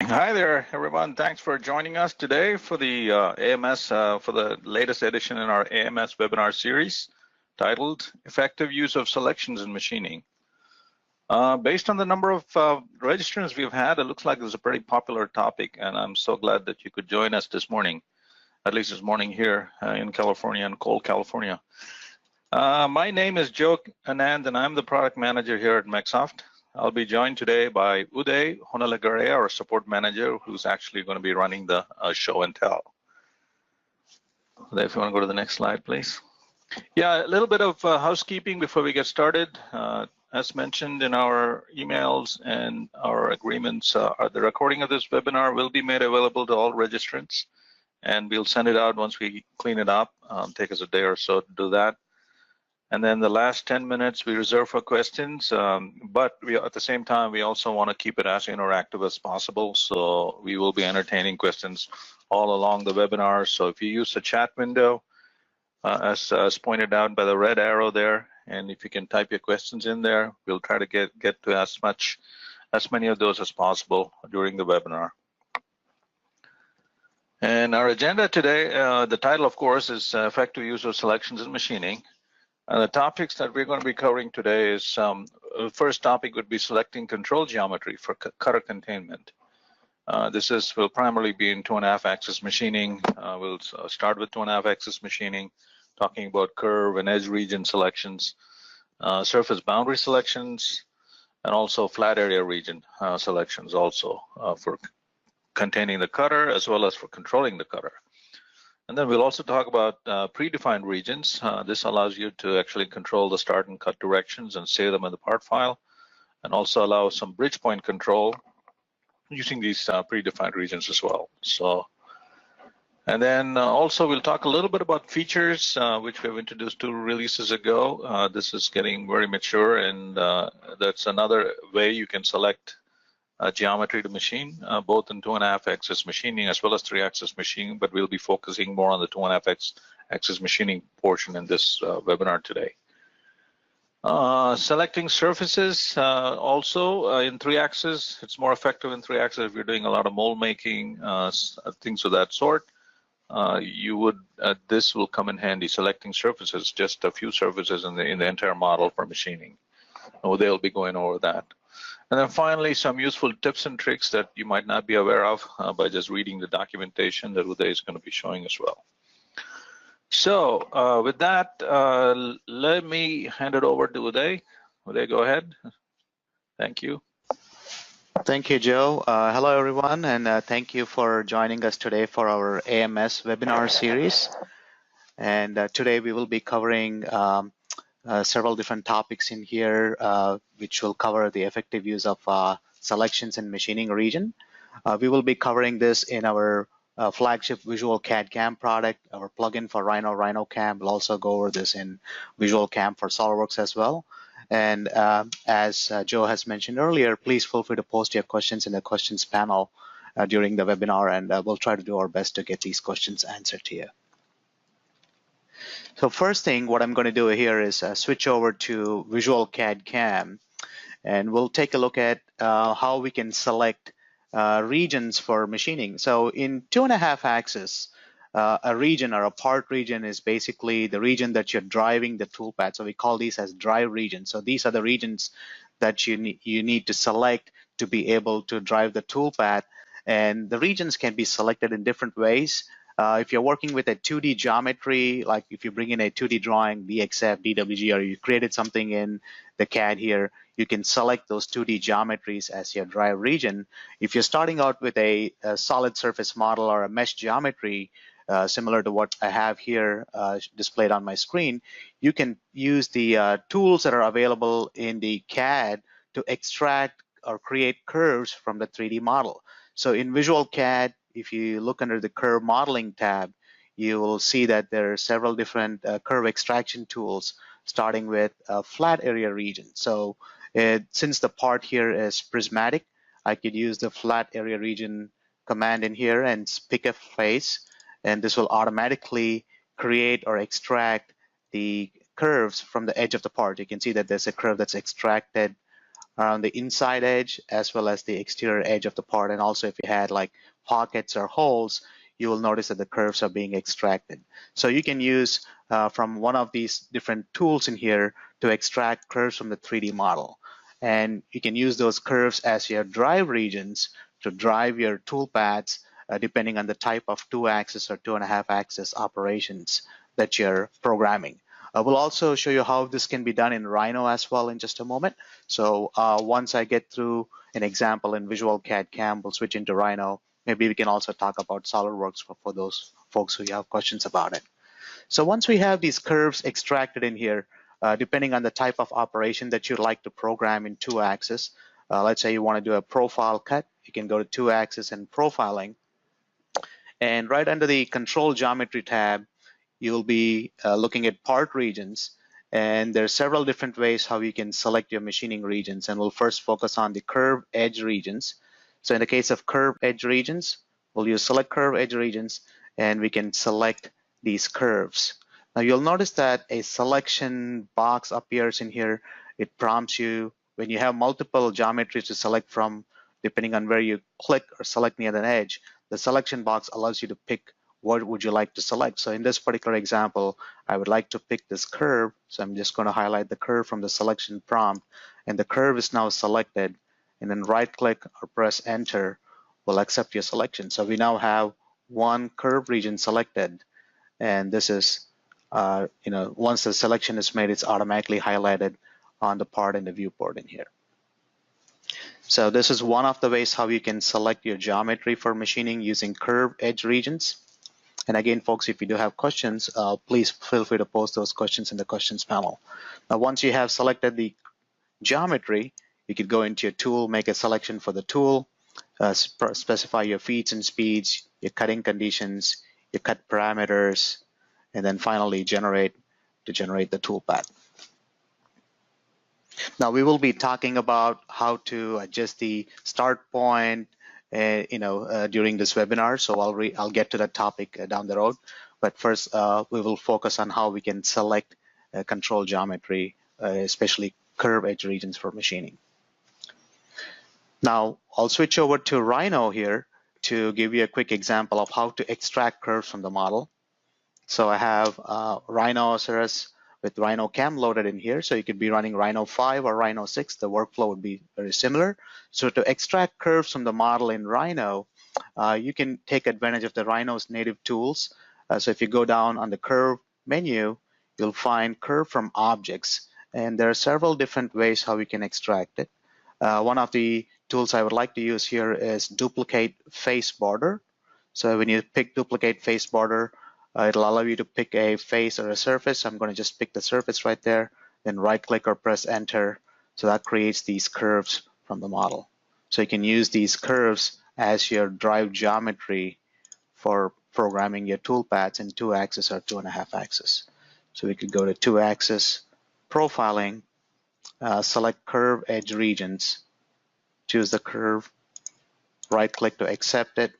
Hi there, everyone. Thanks for joining us today for the AMS, for the latest edition in our AMS webinar series titled Effective Use of Selections in Machining. Based on the number of registrants we've had, it looks like it's a pretty popular topic, and I'm so glad that you could join us this morning, at least this morning here in California, in cold California. My name is Joe Anand, and I'm the product manager here at Microsoft. I'll be joined today by Uday Honalagarea, our support manager, who's actually going to be running the show and tell. Uday, if you want to go to the next slide, please. Yeah, a little bit of housekeeping before we get started. As mentioned in our emails and our agreements, the recording of this webinar will be made available to all registrants, and we'll send it out once we clean it up. Take us a day or so to do that. And then the last 10 minutes we reserve for questions, but at the same time, we also want to keep it as interactive as possible. So we will be entertaining questions all along the webinar. So if you use the chat window, as pointed out by the red arrow there, and if you can type your questions in there, we'll try to get to as many of those as possible during the webinar. And our agenda today, the title, of course, is Effective Use of Selections in Machining. The topics that we're going to be covering today is, the first topic would be selecting control geometry for cutter containment. This will primarily be in 2.5 axis machining. We'll start with 2.5 axis machining, talking about curve and edge region selections, surface boundary selections, and also flat area region selections also for containing the cutter as well as for controlling the cutter. And then we'll also talk about predefined regions. This allows you to actually control the start and cut directions and save them in the part file, and also allow some bridge point control using these predefined regions as well. So, and then also we'll talk a little bit about features which we've introduced 2 releases ago. This is getting very mature, and that's another way you can select geometry to machine, both in 2.5 axis machining as well as 3 axis machining, but we'll be focusing more on the 2.5 axis machining portion in this webinar today. Selecting surfaces also in 3 axis, it's more effective in 3 axis if you're doing a lot of mold making, things of that sort. This will come in handy, selecting surfaces, just a few surfaces in the entire model for machining. They'll be going over that. And then finally, some useful tips and tricks that you might not be aware of by just reading the documentation that Uday is going to be showing as well. So with that, let me hand it over to Uday. Uday, go ahead. Thank you. Thank you, Joe. Hello, everyone, and thank you for joining us today for our AMS webinar series. And today we will be covering several different topics in here, which will cover the effective use of selections in machining region. We will be covering this in our flagship Visual CAD/CAM product, our plugin for RhinoCam. We'll also go over this in Visual CAM for SolidWorks as well. And as Joe has mentioned earlier, please feel free to post your questions in the questions panel during the webinar, and we'll try to do our best to get these questions answered to you. So first thing, what I'm going to do here is switch over to Visual CAD/CAM, and we'll take a look at how we can select regions for machining. So in 2.5 axis, a region or a part region is basically the region that you're driving the toolpath. So we call these as drive regions. So these are the regions that you need to select to be able to drive the toolpath. And the regions can be selected in different ways. If you're working with a 2D geometry, like if you bring in a 2D drawing, VXF, DWG, or you created something in the CAD here, you can select those 2D geometries as your drive region. If you're starting out with a solid surface model or a mesh geometry, similar to what I have here displayed on my screen, you can use the tools that are available in the CAD to extract or create curves from the 3D model. So in Visual CAD, if you look under the curve modeling tab, you will see that there are several different curve extraction tools, starting with a flat area region. So since the part here is prismatic, I could use the flat area region command in here and pick a face, and this will automatically create or extract the curves from the edge of the part. You can see that there's a curve that's extracted around the inside edge as well as the exterior edge of the part. And also if you had like pockets or holes, you will notice that the curves are being extracted. So you can use from one of these different tools in here to extract curves from the 3D model. And you can use those curves as your drive regions to drive your toolpaths depending on the type of 2-axis or 2.5-axis operations that you're programming. We'll also show you how this can be done in Rhino as well in just a moment. So once I get through an example in Visual CAD CAM, we'll switch into Rhino. Maybe we can also talk about SolidWorks for those folks who have questions about it. So once we have these curves extracted in here, depending on the type of operation that you'd like to program in 2-axis, let's say you want to do a profile cut, you can go to 2-axis and profiling. And right under the Control Geometry tab, you'll be looking at part regions. And there are several different ways how you can select your machining regions. And we'll first focus on the curve edge regions. So in the case of curve edge regions, we'll use select curve edge regions, and we can select these curves. Now you'll notice that a selection box appears in here. It prompts you when you have multiple geometries to select from, depending on where you click or select near an edge, the selection box allows you to pick what would you like to select. So in this particular example, I would like to pick this curve. So I'm just going to highlight the curve from the selection prompt, and the curve is now selected, and then right click or press enter will accept your selection. So we now have one curve region selected, and this is once the selection is made, it's automatically highlighted on the part in the viewport in here. So this is one of the ways how you can select your geometry for machining using curve edge regions. And again, folks, if you do have questions, please feel free to post those questions in the questions panel. Now, once you have selected the geometry, you could go into your tool, make a selection for the tool, specify your feeds and speeds, your cutting conditions, your cut parameters, and then finally generate the toolpath. Now we will be talking about how to adjust the start point during this webinar, so I'll get to that topic down the road. But first, we will focus on how we can select control geometry, especially curve edge regions for machining. Now I'll switch over to Rhino here to give you a quick example of how to extract curves from the model. So I have Rhinoceros with Rhino CAM loaded in here. So you could be running Rhino 5 or Rhino 6. The workflow would be very similar. So to extract curves from the model in Rhino, you can take advantage of the Rhino's native tools. So if you go down on the curve menu, you'll find curve from objects. And there are several different ways how we can extract it. One of the tools I would like to use here is duplicate face border. So when you pick duplicate face border, it'll allow you to pick a face or a surface. I'm going to just pick the surface right there, then right click or press enter. So that creates these curves from the model. So you can use these curves as your drive geometry for programming your toolpaths in 2-axis or 2.5-axis. So we could go to 2-axis, profiling, select curve edge regions, choose the curve, right click to accept it,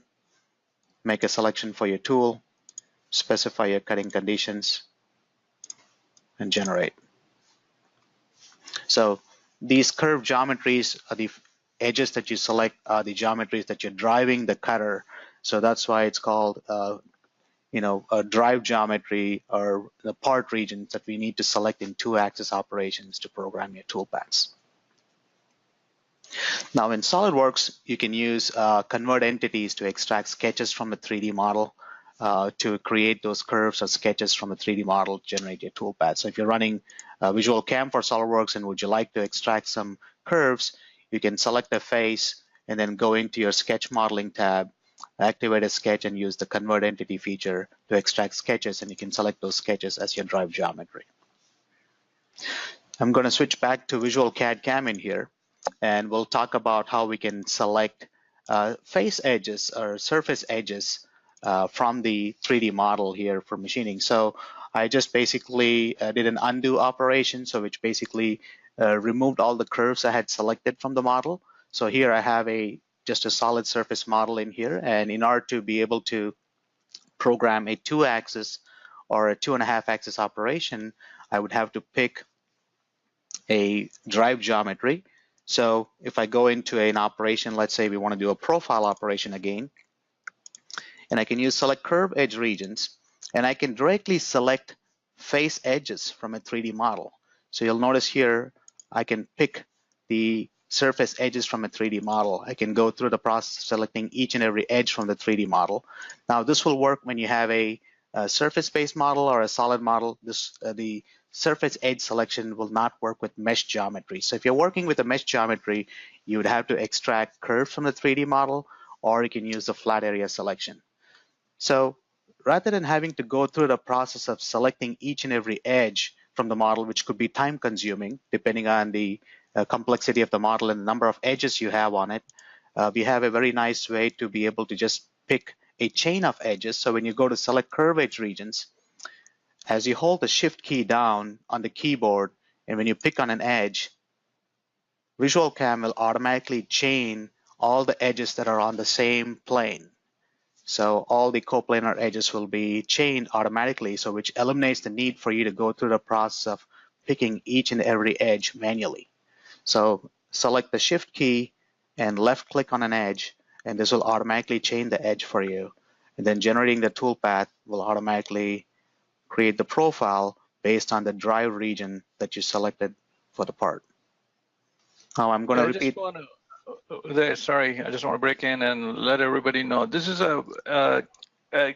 make a selection for your tool, specify your cutting conditions, and generate. So these curve geometries are the edges that you select, are the geometries that you're driving the cutter. So that's why it's called a drive geometry, or the part regions that we need to select in 2-axis operations to program your toolpaths. Now in SolidWorks, you can use convert entities to extract sketches from a 3D model to create those curves or sketches from a 3D model to generate your toolpath. So if you're running Visual CAM for SolidWorks and would you like to extract some curves, you can select a face and then go into your sketch modeling tab, activate a sketch, and use the convert entity feature to extract sketches, and you can select those sketches as your drive geometry. I'm going to switch back to Visual CAD CAM in here, and we'll talk about how we can select face edges or surface edges from the 3D model here for machining. So I just basically did an undo operation, so which basically removed all the curves I had selected from the model. So here I have just a solid surface model in here, and in order to be able to program a 2-axis or a 2.5-axis operation, I would have to pick a drive geometry. So if I go into an operation, let's say we want to do a profile operation again, and I can use select curve edge regions, and I can directly select face edges from a 3D model. So you'll notice here, I can pick the surface edges from a 3D model. I can go through the process of selecting each and every edge from the 3D model. Now this will work when you have a surface-based model or a solid model. The surface edge selection will not work with mesh geometry. So if you're working with a mesh geometry, you would have to extract curves from the 3D model, or you can use the flat area selection. So rather than having to go through the process of selecting each and every edge from the model, which could be time consuming depending on the complexity of the model and the number of edges you have on it, we have a very nice way to be able to just pick a chain of edges. So when you go to select curve edge regions, as you hold the shift key down on the keyboard, and when you pick on an edge, Visual Cam will automatically chain all the edges that are on the same plane. So all the coplanar edges will be chained automatically, so which eliminates the need for you to go through the process of picking each and every edge manually. So select the shift key and left click on an edge, and this will automatically chain the edge for you. And then generating the toolpath will automatically create the profile based on the drive region that you selected for the part. Now I'm going to repeat. Sorry, I just want to break in and let everybody know this is a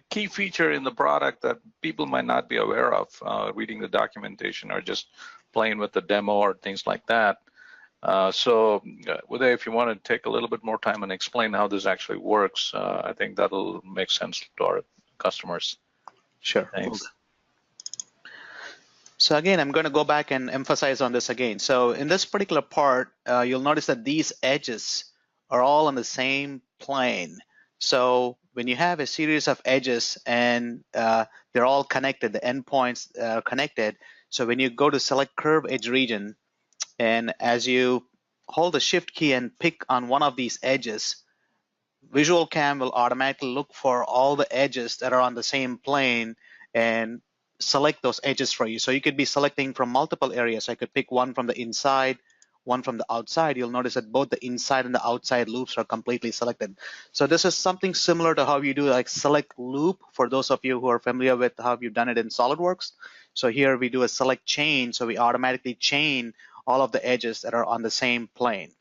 key feature in the product that people might not be aware of reading the documentation or just playing with the demo or things like that. So Uday, if you want to take a little bit more time and explain how this actually works, I think that'll make sense to our customers. Sure. Thanks. So again, I'm going to go back and emphasize on this again. So in this particular part, you'll notice that these edges are all on the same plane. So when you have a series of edges and they're all connected, the endpoints are connected. So when you go to select curve edge region, and as you hold the shift key and pick on one of these edges, Visual Cam will automatically look for all the edges that are on the same plane and select those edges for you. So you could be selecting from multiple areas. I could pick one from the inside, one from the outside. You'll notice that both the inside and the outside loops are completely selected. So this is something similar to how you do like select loop for those of you who are familiar with how you've done it in SolidWorks. So here we do a select chain. So we automatically chain all of the edges that are on the same plane.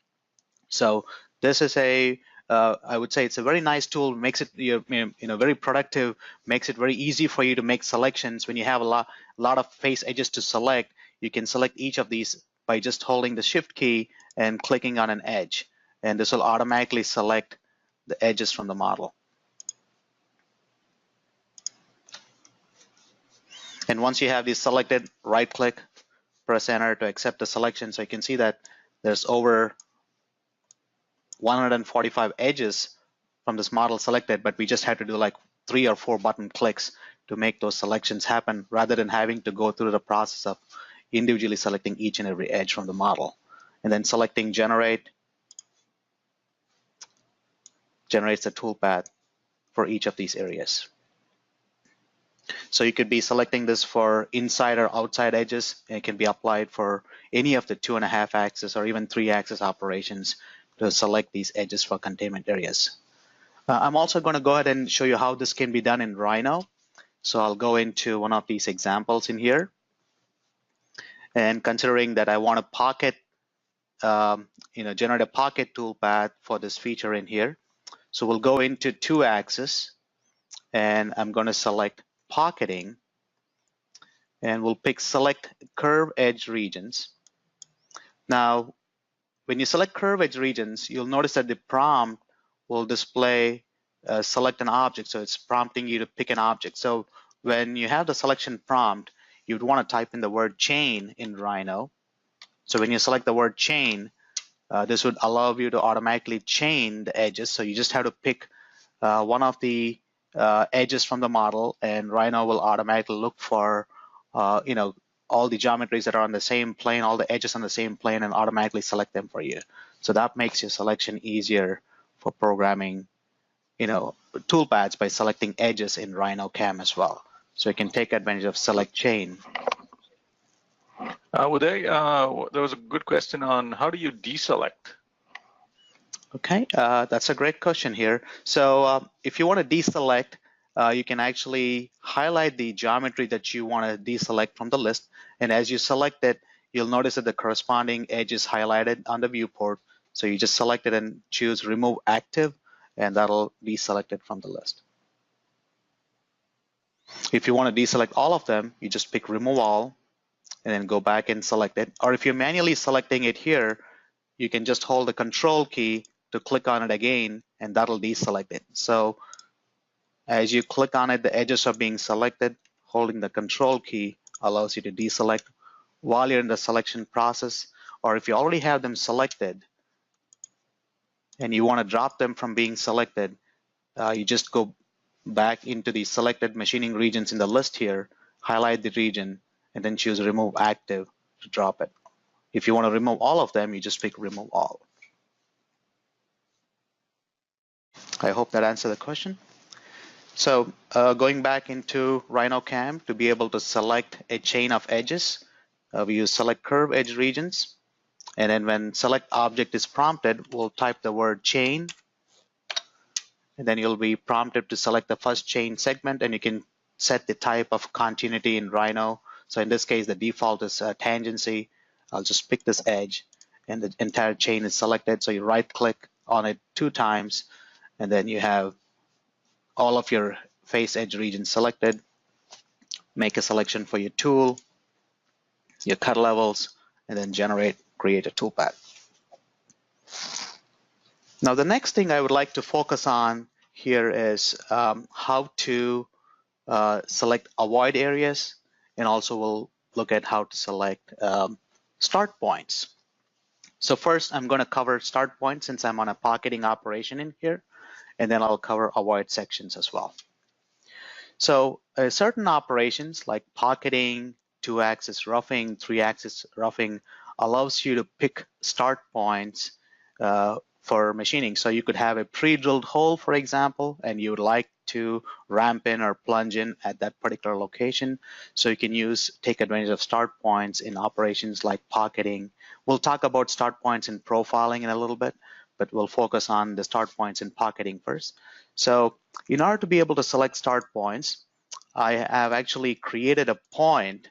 So this is I would say it's a very nice tool, makes it very productive, makes it very easy for you to make selections. When you have a lot of face edges to select, you can select each of these by just holding the shift key and clicking on an edge, and this will automatically select the edges from the model. And once you have these selected, right click, press enter to accept the selection. So you can see that there's over 145 edges from this model selected, but we just had to do like 3 or 4 button clicks to make those selections happen rather than having to go through the process of individually selecting each and every edge from the model. And then selecting generate generates the toolpath for each of these areas. So you could be selecting this for inside or outside edges, and it can be applied for any of the 2.5 axis or even 3 axis operations to select these edges for containment areas. I'm also going to go ahead and show you how this can be done in Rhino. So I'll go into one of these examples in here. And considering that I want to pocket, generate a pocket toolpath for this feature in here. So we'll go into 2 axis, and I'm going to select pocketing, and we'll pick select curve edge regions. Now, when you select curve edge regions, you'll notice that the prompt will display select an object. So it's prompting you to pick an object. So when you have the selection prompt, you'd want to type in the word chain in Rhino. So when you select the word chain, this would allow you to automatically chain the edges. So you just have to pick one of the edges from the model, and Rhino will automatically look for all the geometries that are on the same plane, all the edges on the same plane, and automatically select them for you. So that makes your selection easier for programming, toolpaths by selecting edges in Rhino Cam as well. So you can take advantage of select chain. Uday, there was a good question on how do you deselect? Okay, that's a great question here. So if you want to deselect, you can actually highlight the geometry that you want to deselect from the list. And as you select it, you'll notice that the corresponding edge is highlighted on the viewport. So you just select it and choose Remove Active, and that'll deselect it from the list. If you want to deselect all of them, you just pick Remove All, and then go back and select it. Or if you're manually selecting it here, you can just hold the Control key to click on it again, and that'll deselect it. So as you click on it, the edges are being selected. Holding the Control key allows you to deselect while you're in the selection process. Or if you already have them selected and you want to drop them from being selected, you just go back into the selected machining regions in the list here, highlight the region, and then choose Remove Active to drop it. If you want to remove all of them, you just pick Remove All. I hope that answered the question. So going back into RhinoCam, to be able to select a chain of edges, we use Select Curve Edge Regions. And then when Select Object is prompted, we'll type the word chain. And then you'll be prompted to select the first chain segment, and you can set the type of continuity in Rhino. So in this case, the default is tangency. I'll just pick this edge, and the entire chain is selected. So you right-click on it 2 times, and then you have all of your face edge regions selected. Make a selection for your tool, your cut levels, and then create a toolpath. Now the next thing I would like to focus on here is how to select avoid areas, and also we'll look at how to select start points. So first I'm going to cover start points since I'm on a pocketing operation in here, and then I'll cover avoid sections as well. So certain operations like pocketing, 2-axis roughing, 3-axis roughing allows you to pick start points for machining. So you could have a pre-drilled hole, for example, and you would like to ramp in or plunge in at that particular location. So you can take advantage of start points in operations like pocketing. We'll talk about start points in profiling in a little bit, but we'll focus on the start points in pocketing first. So in order to be able to select start points, I have actually created a point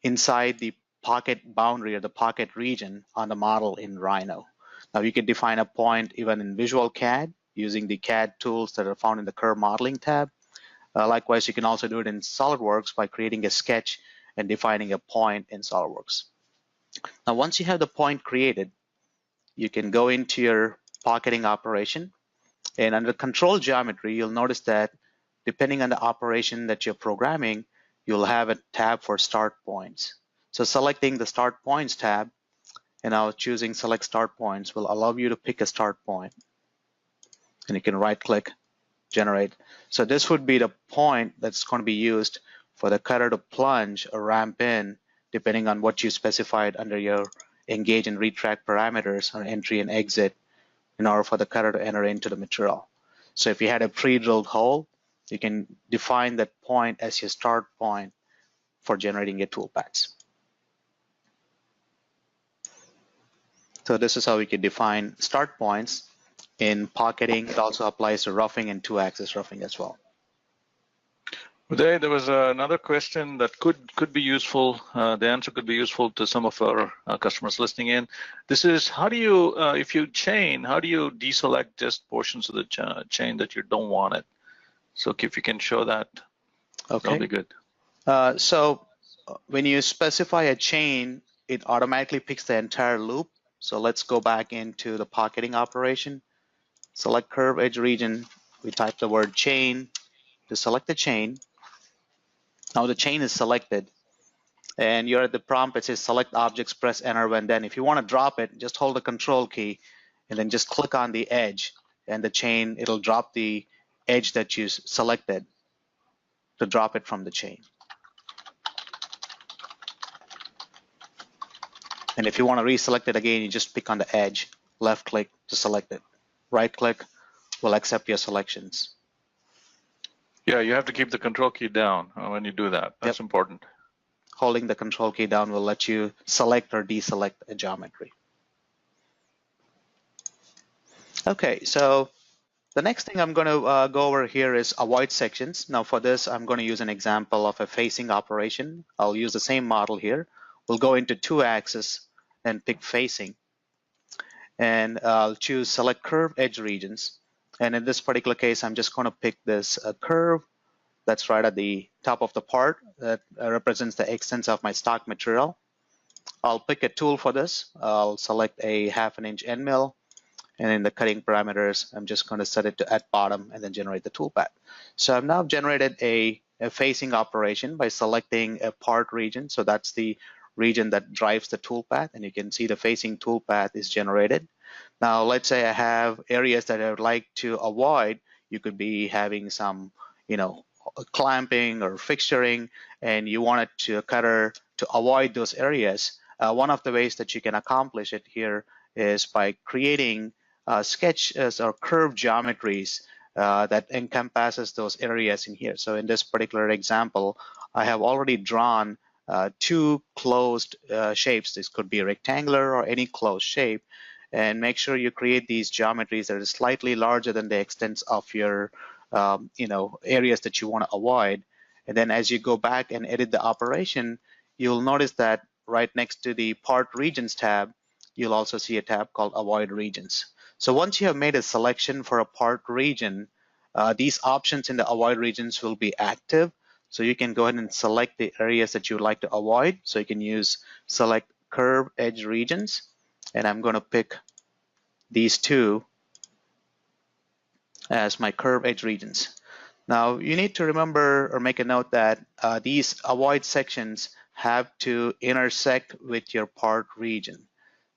inside the pocket boundary or the pocket region on the model in Rhino. Now you can define a point even in Visual CAD using the CAD tools that are found in the Curve Modeling tab. Likewise, you can also do it in SolidWorks by creating a sketch and defining a point in SolidWorks. Now once you have the point created, you can go into your pocketing operation, and under control geometry, you'll notice that depending on the operation that you're programming, you'll have a tab for start points. So selecting the start points tab and now choosing select start points will allow you to pick a start point. And you can right click, generate. So this would be the point that's going to be used for the cutter to plunge or ramp in, depending on what you specified under your engage and retract parameters or entry and exit in order for the cutter to enter into the material. So if you had a pre-drilled hole, you can define that point as your start point for generating your toolpaths. So this is how we can define start points in pocketing. It also applies to roughing and 2-axis roughing as well. Uday, there was another question that could be useful. The answer could be useful to some of our customers listening in. This is, how do you, if you chain, how do you deselect just portions of the chain that you don't want it? So if you can show that, that'll be good. So when you specify a chain, it automatically picks the entire loop. So let's go back into the pocketing operation. Select curve edge region. We type the word chain to select the chain. Now the chain is selected, and you're at the prompt. It says select objects, press enter when done. If you want to drop it, just hold the control key and then just click on the edge, and the chain, it'll drop the edge that you selected to drop it from the chain. And if you want to reselect it again, you just pick on the edge, left click to select it. Right click will accept your selections. Yeah, you have to keep the control key down when you do that. That's important. Holding the control key down will let you select or deselect a geometry. Okay, so the next thing I'm going to go over here is avoid sections. Now for this, I'm going to use an example of a facing operation. I'll use the same model here. We'll go into two axes and pick facing. And I'll choose select curve edge regions. And in this particular case, I'm just going to pick this curve that's right at the top of the part that represents the extents of my stock material. I'll pick a tool for this. I'll select a 1/2 inch end mill, and in the cutting parameters, I'm just going to set it to at bottom and then generate the toolpath. So I've now generated a facing operation by selecting a part region. So that's the region that drives the toolpath, and you can see the facing toolpath is generated. Now let's say I have areas that I would like to avoid. You could be having some, clamping or fixturing, and you want it to cutter to avoid those areas. One of the ways that you can accomplish it here is by creating sketches or curved geometries that encompasses those areas in here. So in this particular example, I have already drawn two closed shapes. This could be rectangular or any closed shape. And make sure you create these geometries that are slightly larger than the extents of your areas that you want to avoid. And then as you go back and edit the operation, you'll notice that right next to the part regions tab, you'll also see a tab called avoid regions. So once you have made a selection for a part region, these options in the avoid regions will be active. So you can go ahead and select the areas that you would like to avoid. So you can use select curve edge regions, and I'm going to pick these two as my curve edge regions. Now you need to remember or make a note that these avoid sections have to intersect with your part region.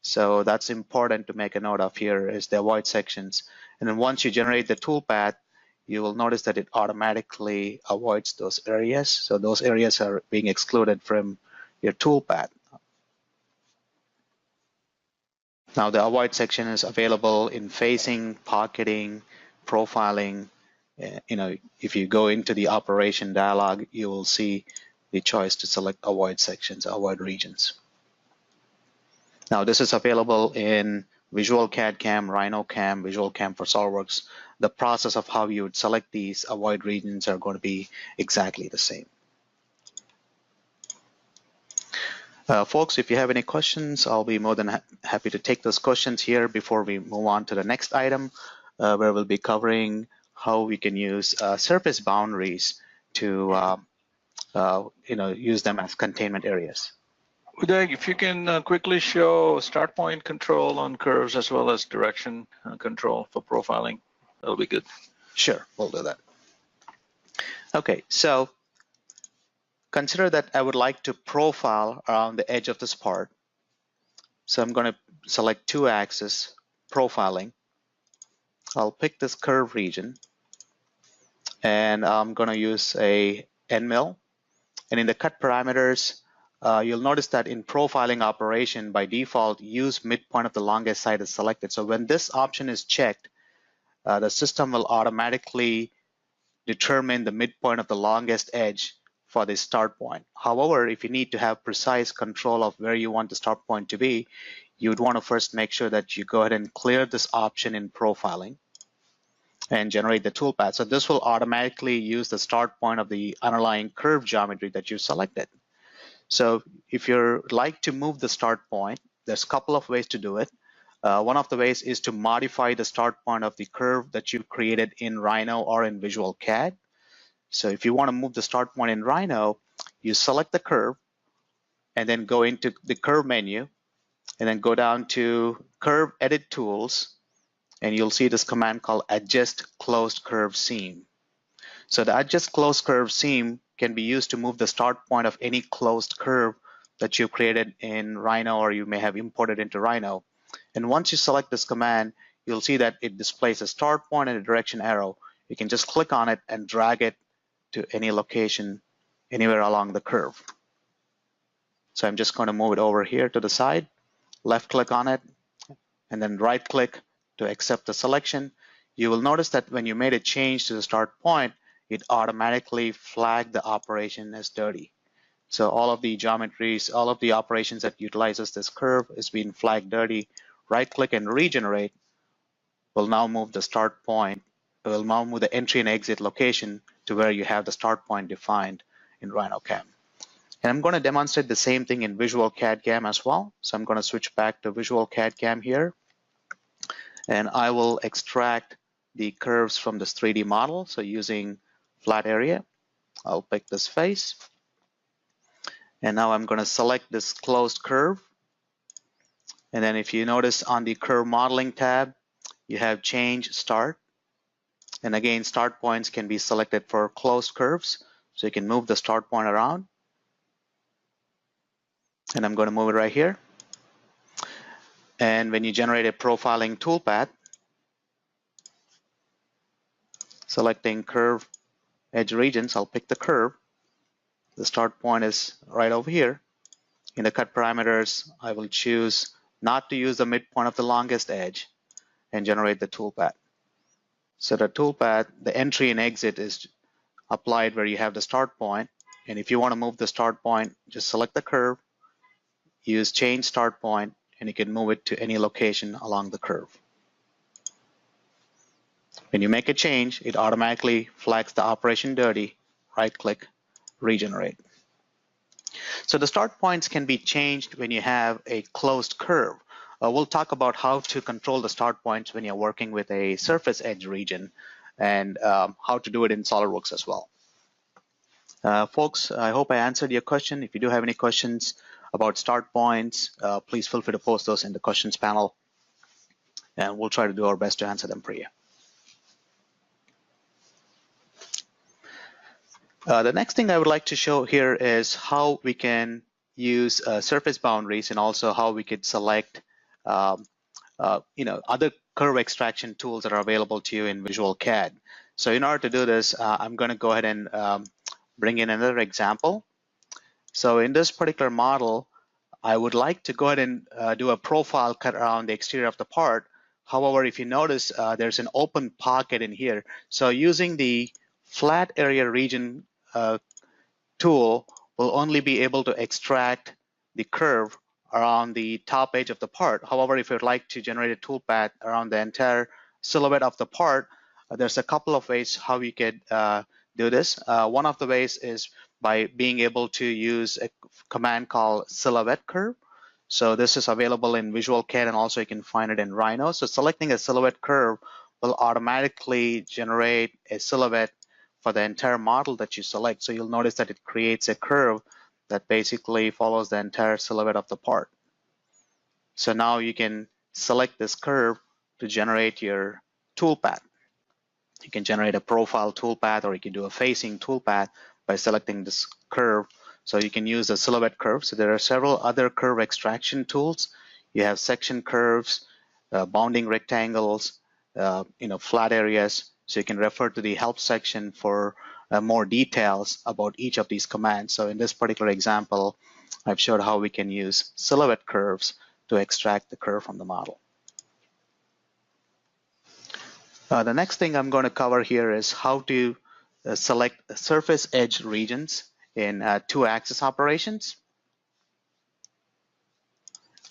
So that's important to make a note of here is the avoid sections. And then once you generate the toolpath, you will notice that it automatically avoids those areas. So those areas are being excluded from your toolpath. Now the avoid section is available in facing, pocketing, profiling. If you go into the operation dialog, you will see the choice to select avoid sections, avoid regions. Now this is available in Visual CAD/CAM, Rhino CAM, Visual CAM for SOLIDWORKS. The process of how you would select these avoid regions are going to be exactly the same. Folks, if you have any questions, I'll be more than happy to take those questions here before we move on to the next item, where we'll be covering how we can use surface boundaries to use them as containment areas. Uday, if you can quickly show start point control on curves as well as direction control for profiling, that'll be good. Sure, we'll do that. Okay, so consider that I would like to profile around the edge of this part. So I'm going to select two axes, profiling. I'll pick this curve region, and I'm going to use a end mill. And in the cut parameters, you'll notice that in profiling operation, by default, use midpoint of the longest side is selected. So when this option is checked, the system will automatically determine the midpoint of the longest edge for the start point. However, if you need to have precise control of where you want the start point to be, you would want to first make sure that you go ahead and clear this option in profiling and generate the toolpath. So this will automatically use the start point of the underlying curve geometry that you selected. So if you'd like to move the start point, there's a couple of ways to do it. One of the ways is to modify the start point of the curve that you created in Rhino or in Visual CAD. So if you want to move the start point in Rhino, you select the curve and then go into the curve menu and then go down to curve edit tools, and you'll see this command called adjust closed curve seam. So the adjust closed curve seam can be used to move the start point of any closed curve that you created in Rhino or you may have imported into Rhino. And once you select this command, you'll see that it displays a start point and a direction arrow. You can just click on it and drag it to any location anywhere along the curve. So I'm just going to move it over here to the side, left click on it, and then right click to accept the selection. You will notice that when you made a change to the start point, it automatically flagged the operation as dirty. So all of the geometries, all of the operations that utilizes this curve is being flagged dirty. Right click and regenerate will now move the start point. It will now move the entry and exit location to where you have the start point defined in RhinoCam. And I'm going to demonstrate the same thing in Visual CAD/CAM as well. So I'm going to switch back to Visual CAD/CAM here. And I will extract the curves from this 3D model. So using flat area, I'll pick this face. And now I'm going to select this closed curve. And then if you notice on the curve modeling tab, you have change start. And again, start points can be selected for closed curves. So you can move the start point around. And I'm going to move it right here. And when you generate a profiling toolpath, selecting curve edge regions, I'll pick the curve. The start point is right over here. In the cut parameters, I will choose not to use the midpoint of the longest edge and generate the toolpath. So the toolpath, the entry and exit is applied where you have the start point. And if you want to move the start point, just select the curve, use change start point, and you can move it to any location along the curve. When you make a change, it automatically flags the operation dirty, right click, regenerate. So the start points can be changed when you have a closed curve. We'll talk about how to control the start points when you're working with a surface edge region and how to do it in SolidWorks as well. Folks, I hope I answered your question. If you do have any questions about start points, please feel free to post those in the questions panel, and we'll try to do our best to answer them for you. The next thing I would like to show here is how we can use surface boundaries and also how we could select other curve extraction tools that are available to you in Visual CAD. So in order to do this, I'm going to go ahead and bring in another example. So in this particular model, I would like to go ahead and do a profile cut around the exterior of the part. However, if you notice, there's an open pocket in here. So using the flat area region tool will only be able to extract the curve around the top edge of the part. However, if you'd like to generate a toolpath around the entire silhouette of the part, there's a couple of ways how you could do this. One of the ways is by being able to use a command called silhouette curve. So this is available in Visual CAD, and also you can find it in Rhino. So selecting a silhouette curve will automatically generate a silhouette for the entire model that you select. So you'll notice that it creates a curve that basically follows the entire silhouette of the part. So now you can select this curve to generate your toolpath. You can generate a profile toolpath, or you can do a facing toolpath by selecting this curve. So you can use a silhouette curve. So there are several other curve extraction tools. You have section curves, bounding rectangles, flat areas. So you can refer to the help section for more details about each of these commands. So in this particular example, I've showed how we can use silhouette curves to extract the curve from the model. The next thing I'm going to cover here is how to select surface edge regions in 2-axis operations.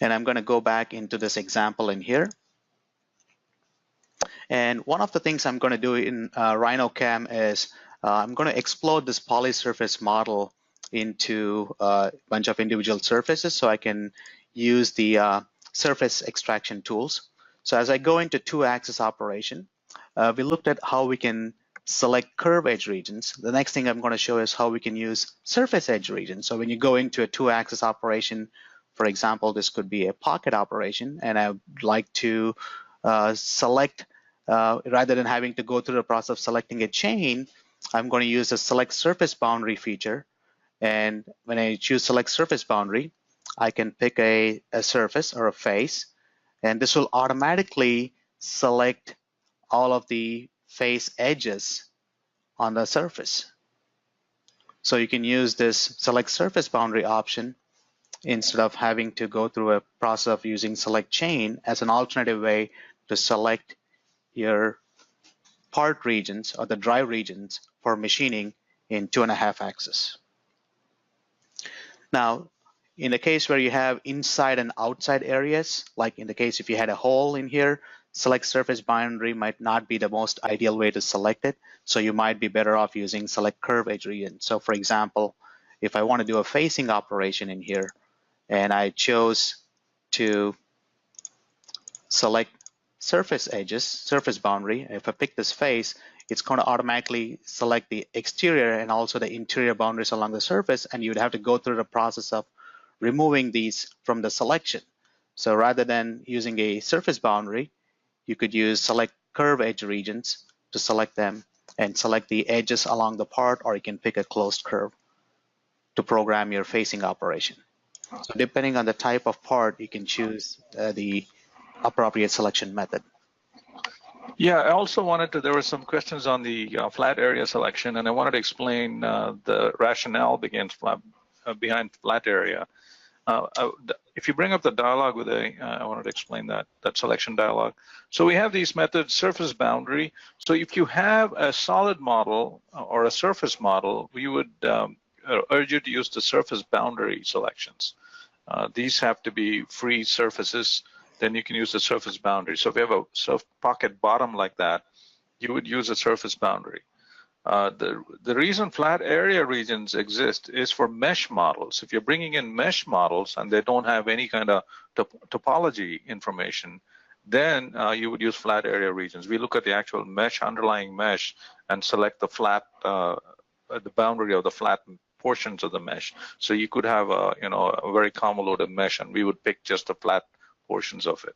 And I'm going to go back into this example in here. And one of the things I'm going to do in RhinoCam is I'm going to explode this polysurface model into a bunch of individual surfaces so I can use the surface extraction tools. So as I go into 2-axis operation, we looked at how we can select curve edge regions. The next thing I'm going to show is how we can use surface edge regions. So when you go into a 2-axis operation, for example, this could be a pocket operation, and I would like to select, rather than having to go through the process of selecting a chain, I'm going to use the select surface boundary feature. And when I choose select surface boundary, I can pick a surface or a face, and this will automatically select all of the face edges on the surface. So you can use this select surface boundary option instead of having to go through a process of using select chain as an alternative way to select your part regions or the dry regions for machining in 2.5 axis. Now, in the case where you have inside and outside areas, like in the case if you had a hole in here, select surface boundary might not be the most ideal way to select it. So you might be better off using select curve edge region. So for example, if I want to do a facing operation in here, and I chose to select surface edges, surface boundary, if I pick this face, it's going to automatically select the exterior and also the interior boundaries along the surface, and you would have to go through the process of removing these from the selection. So rather than using a surface boundary, you could use select curve edge regions to select them and select the edges along the part, or you can pick a closed curve to program your facing operation. So depending on the type of part, you can choose the appropriate selection method. Yeah, I also wanted to, there were some questions on the flat area selection, and I wanted to explain the rationale behind flat area. If you bring up the dialog with I wanted to explain that selection dialog. So we have these methods, surface boundary. So if you have a solid model or a surface model, we would urge you to use the surface boundary selections. These have to be free surfaces. Then you can use the surface boundary. So if you have a soft pocket bottom like that, you would use a surface boundary. The reason flat area regions exist is for mesh models. If you're bringing in mesh models and they don't have any kind of topology information, then you would use flat area regions. We look at the actual mesh, underlying mesh, and select the flat, the boundary of the flat portions of the mesh. So you could have a very convoluted mesh, and we would pick just the flat portions of it.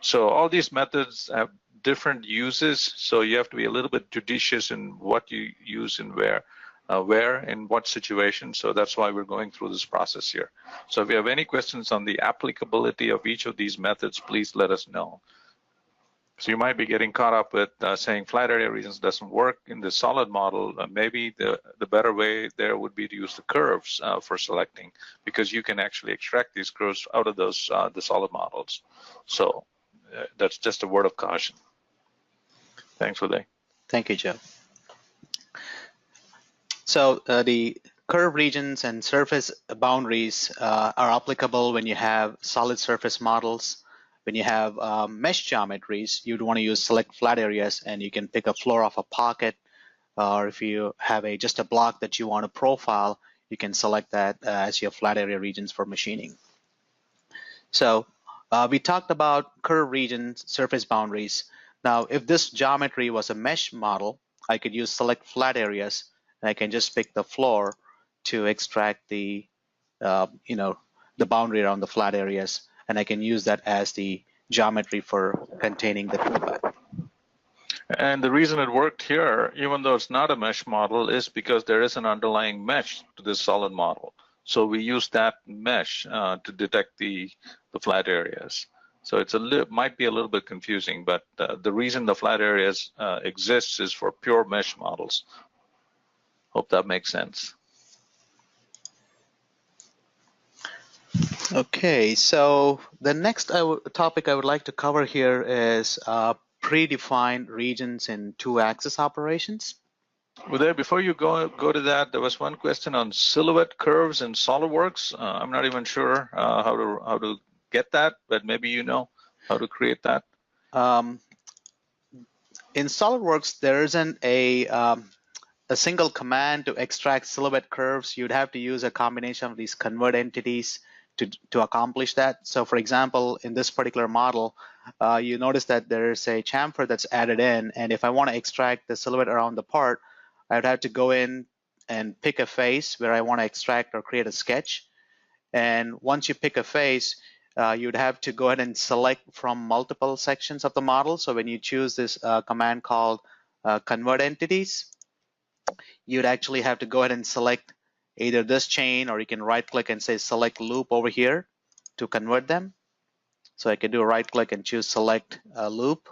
So all these methods have different uses, so you have to be a little bit judicious in what you use and where in what situation. So that's why we're going through this process here. So if you have any questions on the applicability of each of these methods, please let us know. So you might be getting caught up with saying flat area regions doesn't work in the solid model. Maybe the better way there would be to use the curves for selecting, because you can actually extract these curves out of those the solid models. So that's just a word of caution. Thanks, Uday. Thank you, Joe. So the curve regions and surface boundaries are applicable when you have solid surface models. When you have mesh geometries, you'd want to use select flat areas, and you can pick a floor of a pocket, or if you have just a block that you want to profile, you can select that as your flat area regions for machining. So we talked about curve regions, surface boundaries. Now, if this geometry was a mesh model, I could use select flat areas, and I can just pick the floor to extract the the boundary around the flat areas, and I can use that as the geometry for containing the feedback. And the reason it worked here, even though it's not a mesh model, is because there is an underlying mesh to this solid model. So we use that mesh to detect the flat areas. So it's might be a little bit confusing, but the reason the flat areas exists is for pure mesh models. Hope that makes sense. Okay, so the next topic I would like to cover here is predefined regions in two-axis operations. Uday, before you go to that, there was one question on silhouette curves in SolidWorks. I'm not even sure how to get that, but maybe you know how to create that. In SolidWorks, there isn't a single command to extract silhouette curves. You'd have to use a combination of these convert entities to accomplish that. So for example, in this particular model, you notice that there's a chamfer that's added in, and if I want to extract the silhouette around the part, I would have to go in and pick a face where I want to extract or create a sketch. And once you pick a face, you'd have to go ahead and select from multiple sections of the model. So when you choose this command called convert entities, you'd actually have to go ahead and select either this chain, or you can right click and say select loop over here to convert them. So I can do a right click and choose select loop,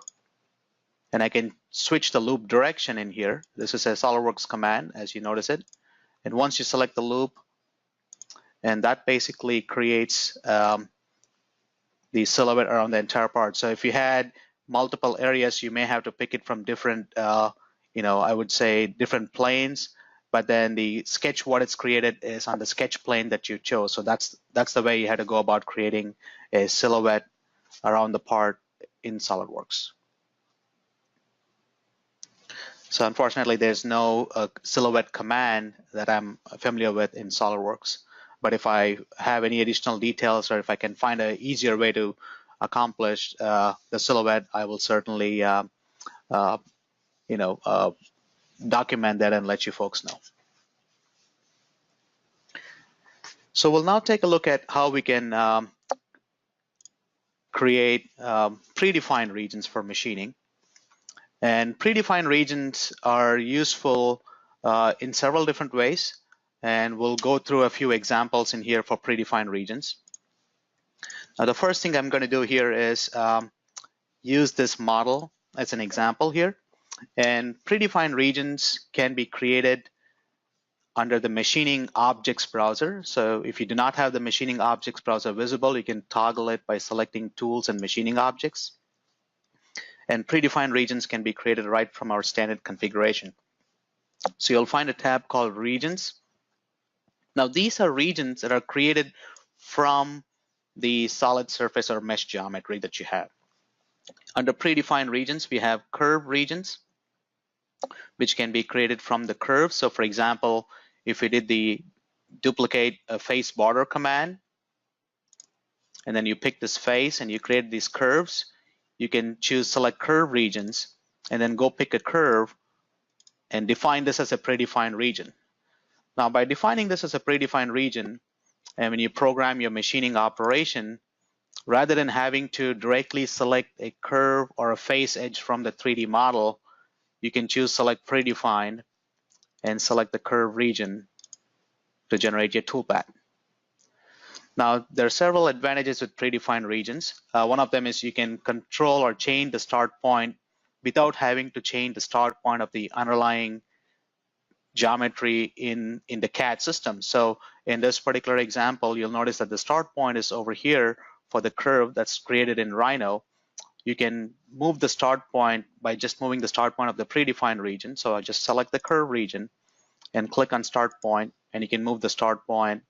and I can switch the loop direction in here. This is a SolidWorks command, as you notice it. And once you select the loop, and that basically creates the silhouette around the entire part. So if you had multiple areas, you may have to pick it from different, I would say different planes. but then the sketch, what it's created is on the sketch plane that you chose. So that's the way you had to go about creating a silhouette around the part in SolidWorks. So unfortunately, there's no silhouette command that I'm familiar with in SolidWorks. But if I have any additional details, or if I can find an easier way to accomplish the silhouette, I will certainly document that and let you folks know. So we'll now take a look at how we can create predefined regions for machining. And predefined regions are useful in several different ways, and we'll go through a few examples in here for predefined regions. Now, the first thing I'm going to do here is use this model as an example here. And predefined regions can be created under the machining objects browser. So if you do not have the machining objects browser visible, you can toggle it by selecting tools and machining objects. And predefined regions can be created right from our standard configuration. So you'll find a tab called regions. Now these are regions that are created from the solid surface or mesh geometry that you have. Under predefined regions, we have curve regions, which can be created from the curve. So for example, if we did the duplicate a face border command, and then you pick this face and you create these curves, you can choose select curve regions and then go pick a curve and define this as a predefined region. Now by defining this as a predefined region, and when you program your machining operation, rather than having to directly select a curve or a face edge from the 3D model, you can choose select predefined and select the curve region to generate your toolpath. Now, there are several advantages with predefined regions. One of them is you can control or change the start point without having to change the start point of the underlying geometry in the CAD system. So in this particular example, you'll notice that the start point is over here for the curve that's created in Rhino. You can move the start point by just moving the start point of the predefined region. So I just select the curve region and click on start point, and you can move the start point.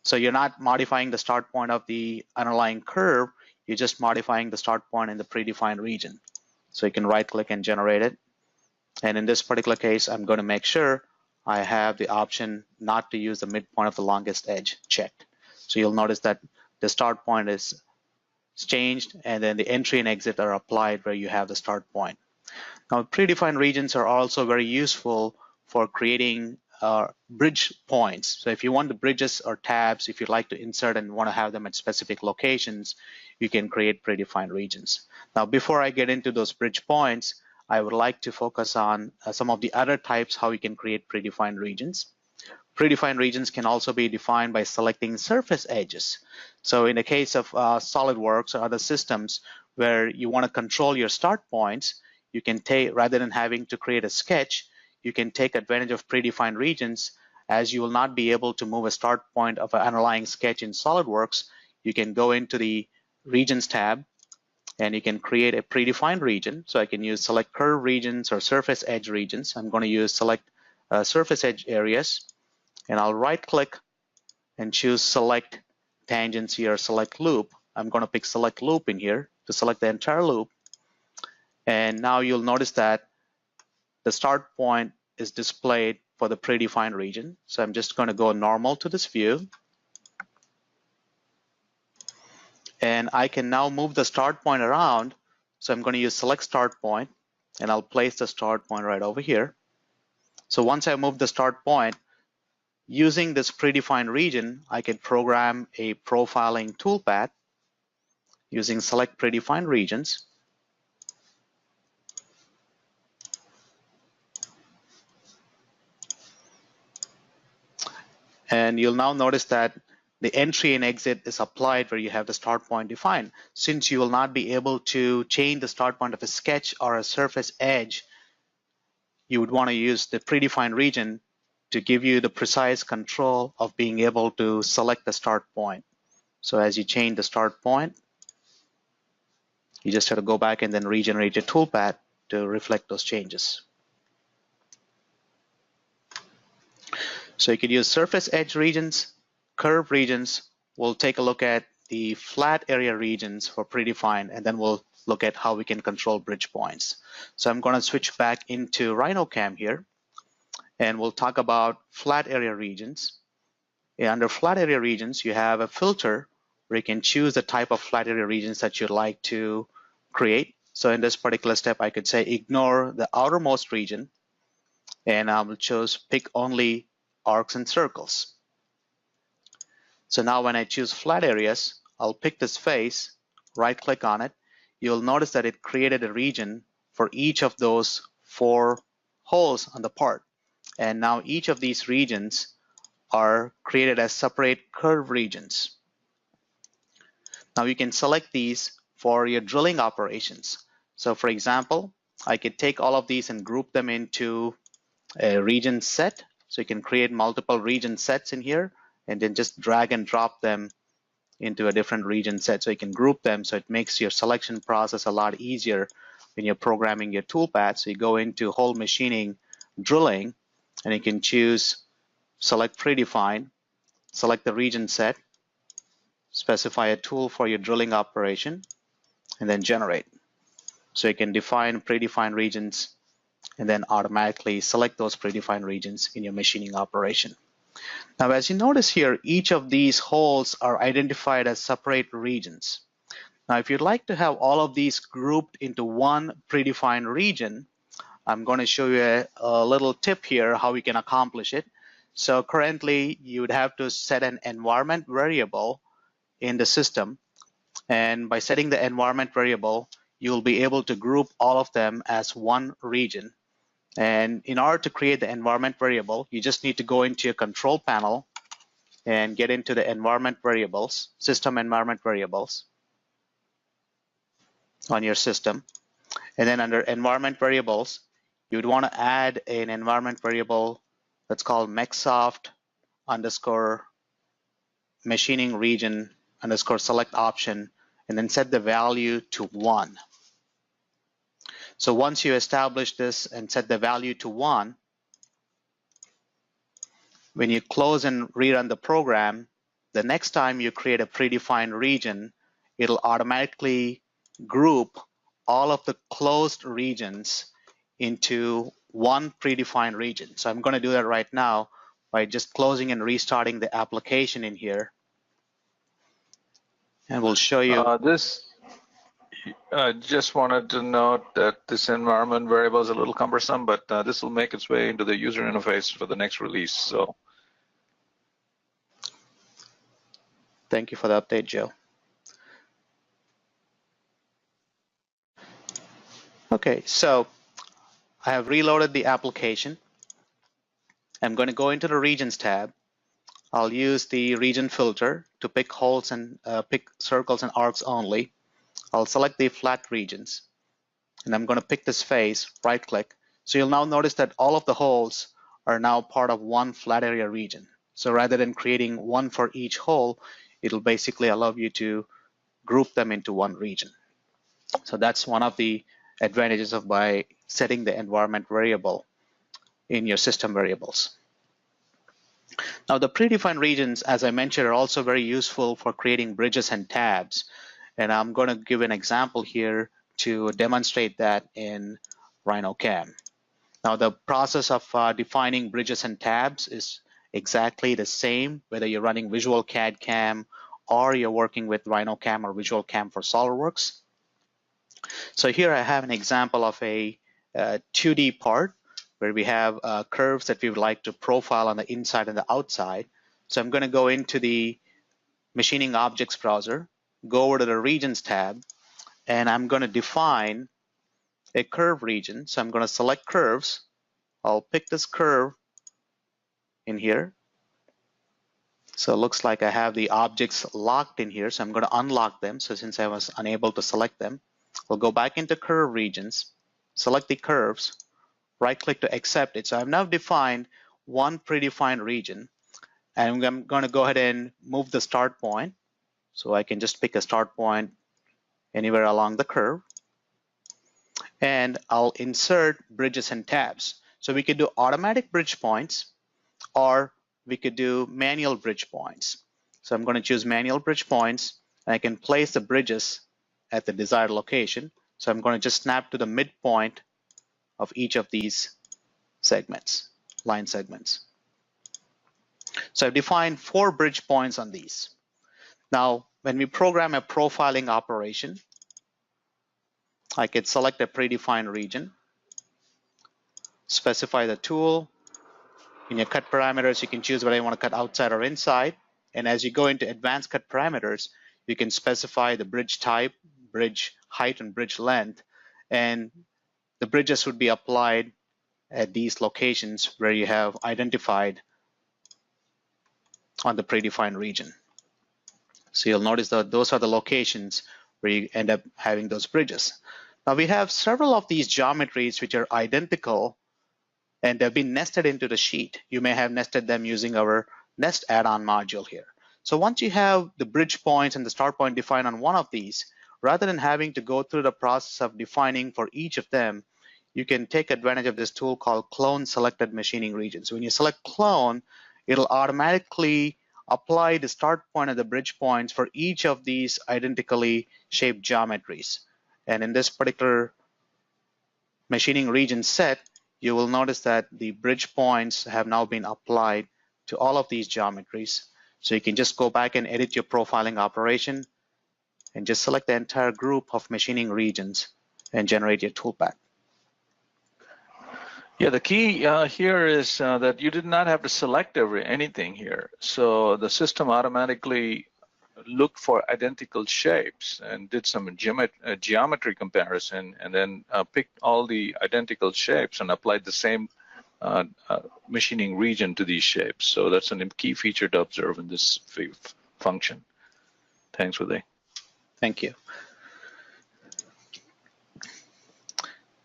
So you're not modifying the start point of the underlying curve, you're just modifying the start point in the predefined region. So you can right click and generate it. And in this particular case, I'm going to make sure I have the option not to use the midpoint of the longest edge checked. So you'll notice that the start point is changed, and then the entry and exit are applied where you have the start point. Now, predefined regions are also very useful for creating bridge points. So if you want the bridges or tabs, if you'd like to insert and want to have them at specific locations, you can create predefined regions. Now, before I get into those bridge points, I would like to focus on some of the other types how you can create predefined regions. Predefined regions can also be defined by selecting surface edges. So in the case of SolidWorks or other systems where you want to control your start points, you can take, rather than having to create a sketch, you can take advantage of predefined regions. As you will not be able to move a start point of an underlying sketch in SolidWorks, you can go into the Regions tab and you can create a predefined region. So I can use select curve regions or surface edge regions. I'm going to use select surface edge areas, and I'll right click and choose select tangents here, select loop. I'm going to pick select loop in here to select the entire loop. And now you'll notice that the start point is displayed for the predefined region. So I'm just going to go normal to this view. And I can now move the start point around. So I'm going to use select start point, and I'll place the start point right over here. So once I move the start point, using this predefined region, I can program a profiling toolpath using select predefined regions. And you'll now notice that the entry and exit is applied where you have the start point defined. Since you will not be able to change the start point of a sketch or a surface edge, you would want to use the predefined region to give you the precise control of being able to select the start point. So as you change the start point, you just have to go back and then regenerate your toolpath to reflect those changes. So you could use surface edge regions, curve regions. We'll take a look at the flat area regions for predefined, and then we'll look at how we can control bridge points. So I'm going to switch back into RhinoCam here, and we'll talk about flat area regions. And under flat area regions, you have a filter where you can choose the type of flat area regions that you'd like to create. So in this particular step, I could say ignore the outermost region, and I will choose pick only arcs and circles. So now when I choose flat areas, I'll pick this face, right click on it. You'll notice that it created a region for each of those 4 holes on the part. And now each of these regions are created as separate curve regions. Now you can select these for your drilling operations. So for example, I could take all of these and group them into a region set. So you can create multiple region sets in here and then just drag and drop them into a different region set. So you can group them, so it makes your selection process a lot easier when you're programming your toolpath. So you go into hole machining, drilling, and you can choose select predefined, select the region set, specify a tool for your drilling operation, and then generate. So you can define predefined regions and then automatically select those predefined regions in your machining operation. Now, as you notice here, each of these holes are identified as separate regions. Now, if you'd like to have all of these grouped into one predefined region, I'm going to show you a little tip here how we can accomplish it. So currently, you would have to set an environment variable in the system. And by setting the environment variable, you'll be able to group all of them as one region. And in order to create the environment variable, you just need to go into your control panel and get into the environment variables, system environment variables on your system. And then under environment variables, you'd want to add an environment variable that's called mexsoft underscore machining region underscore select option, and then set the value to 1. So once you establish this and set the value to 1, when you close and rerun the program, the next time you create a predefined region, it'll automatically group all of the closed regions into one predefined region. So I'm going to do that right now by just closing and restarting the application in here. And we'll show you. Just wanted to note that this environment variable is a little cumbersome, but this will make its way into the user interface for the next release. So, thank you for the update, Joe. Okay, so I have reloaded the application. I'm going to go into the regions tab. I'll use the region filter to pick holes and pick circles and arcs only. I'll select the flat regions, and I'm going to pick this face, right click. So you'll now notice that all of the holes are now part of one flat area region. So rather than creating one for each hole, it'll basically allow you to group them into one region. So that's one of the advantages of by setting the environment variable in your system variables. Now the predefined regions, as I mentioned, are also very useful for creating bridges and tabs. And I'm going to give an example here to demonstrate that in RhinoCam. Now the process of defining bridges and tabs is exactly the same, whether you're running Visual CAD/CAM or you're working with RhinoCam or Visual CAM for SolidWorks. So here I have an example of a 2D part where we have curves that we would like to profile on the inside and the outside. So I'm going to go into the Machining Objects browser, go over to the Regions tab, and I'm going to define a curve region. So I'm going to select curves. I'll pick this curve in here. So it looks like I have the objects locked in here. So I'm going to unlock them. So since I was unable to select them, we'll go back into curve regions, select the curves, right click to accept it. So I've now defined one predefined region, and I'm going to go ahead and move the start point. So I can just pick a start point anywhere along the curve, and I'll insert bridges and tabs. So we can do automatic bridge points or we could do manual bridge points. So I'm going to choose manual bridge points, and I can place the bridges at the desired location. So I'm going to just snap to the midpoint of each of these segments, line segments. So I've defined 4 bridge points on these. Now, when we program a profiling operation, I could select a predefined region, specify the tool. In your cut parameters, you can choose whether you want to cut outside or inside. And as you go into advanced cut parameters, you can specify the bridge type, bridge height, and bridge length. And the bridges would be applied at these locations where you have identified on the predefined region. So you'll notice that those are the locations where you end up having those bridges. Now we have several of these geometries which are identical, and they've been nested into the sheet. You may have nested them using our nest add-on module here. So once you have the bridge points and the start point defined on one of these, rather than having to go through the process of defining for each of them, you can take advantage of this tool called Clone Selected Machining Regions. When you select Clone, it'll automatically apply the start point and the bridge points for each of these identically shaped geometries. And in this particular machining region set, you will notice that the bridge points have now been applied to all of these geometries. So you can just go back and edit your profiling operation and just select the entire group of machining regions and generate your toolpath. Yeah, the key here is that you did not have to select anything here. So the system automatically looked for identical shapes and did some geometry comparison, and then picked all the identical shapes and applied the same machining region to these shapes. So that's a key feature to observe in this function. Thanks, Uday. Thank you.